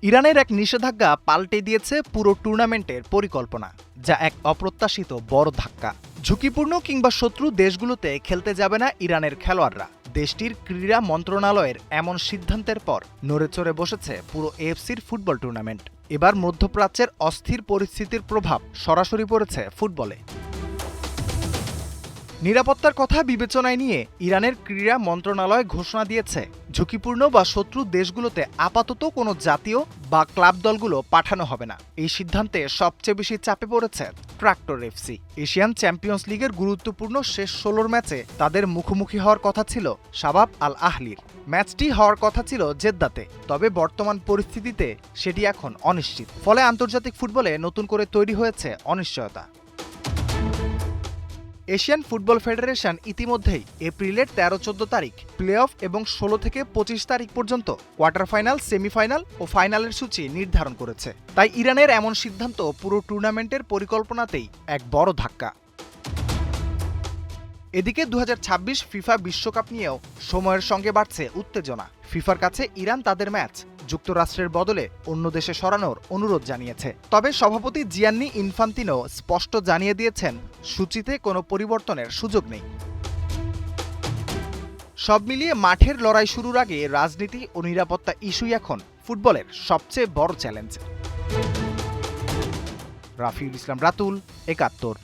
ইরানের এক নিষেধাজ্ঞা পাল্টে দিয়েছে পুরো টুর্নামেন্টের পরিকল্পনা, যা এক অপ্রত্যাশিত বড় ধাক্কা। ঝুঁকিপূর্ণ কিংবা শত্রু দেশগুলোতে খেলতে যাবে না ইরানের খেলোয়াড়রা। দেশটির ক্রীড়া মন্ত্রণালয়ের এমন সিদ্ধান্তের পর নড়েচড়ে বসেছে পুরো এএফসির ফুটবল টুর্নামেন্ট। এবার মধ্যপ্রাচ্যের অস্থির পরিস্থিতির প্রভাব সরাসরি পড়েছে ফুটবলে। নিরাপত্তার কথা বিবেচনায় নিয়ে ইরানের ক্রীড়া মন্ত্রণালয় ঘোষণা দিয়েছে, ঝুঁকিপূর্ণ বা শত্রু দেশগুলোতে আপাতত কোনো জাতীয় বা ক্লাব দলগুলো পাঠানো হবে না। এই সিদ্ধান্তে সবচেয়ে বেশি চাপে পড়েছে ট্রাক্টর এফসি। এশিয়ান চ্যাম্পিয়ন্স লিগের গুরুত্বপূর্ণ শেষ ১৬ ম্যাচে তাদের মুখোমুখি হওয়ার কথা ছিল শাবাব আল আহলির। ম্যাচটি হওয়ার কথা ছিল জেদ্দাতে, তবে বর্তমান পরিস্থিতিতে সেটি এখন অনিশ্চিত। ফলে আন্তর্জাতিক ফুটবলে নতুন করে তৈরি হয়েছে অনিশ্চয়তা। এশিয়ান ফুটবল ফেডারেশন ইতিমধ্যেই এপ্রিলের ১৩-১৪ তারিখ প্লে অফ এবং ১৬ থেকে ২৫ তারিখ পর্যন্ত কোয়ার্টার ফাইনাল, সেমিফাইনাল ও ফাইনালের সূচি নির্ধারণ করেছে। তাই ইরানের এমন সিদ্ধান্ত পুরো টুর্নামেন্টের পরিকল্পনাতেই এক বড় ধাক্কা। এদিকে ২০২৬ ফিফা বিশ্বকাপ নিয়েও সময়ের সঙ্গে বাড়ছে উত্তেজনা। ফিফার কাছে ইরান তাদের ম্যাচ যুক্তরাষ্ট্রের বদলে অন্য দেশে সরানোর অনুরোধ জানিয়েছে। তবে সভাপতি জিয়ান্নি ইনফান্তিনো স্পষ্ট জানিয়ে দিয়েছেন, সূচিতে কোনো পরিবর্তনের সুযোগ নেই। সব মিলিয়ে মাঠের লড়াই শুরুর আগে রাজনীতি ও নিরাপত্তা ইস্যুই এখন ফুটবলের সবচেয়ে বড় চ্যালেঞ্জ। রাফিউল ইসলাম রাতুল, ৭১।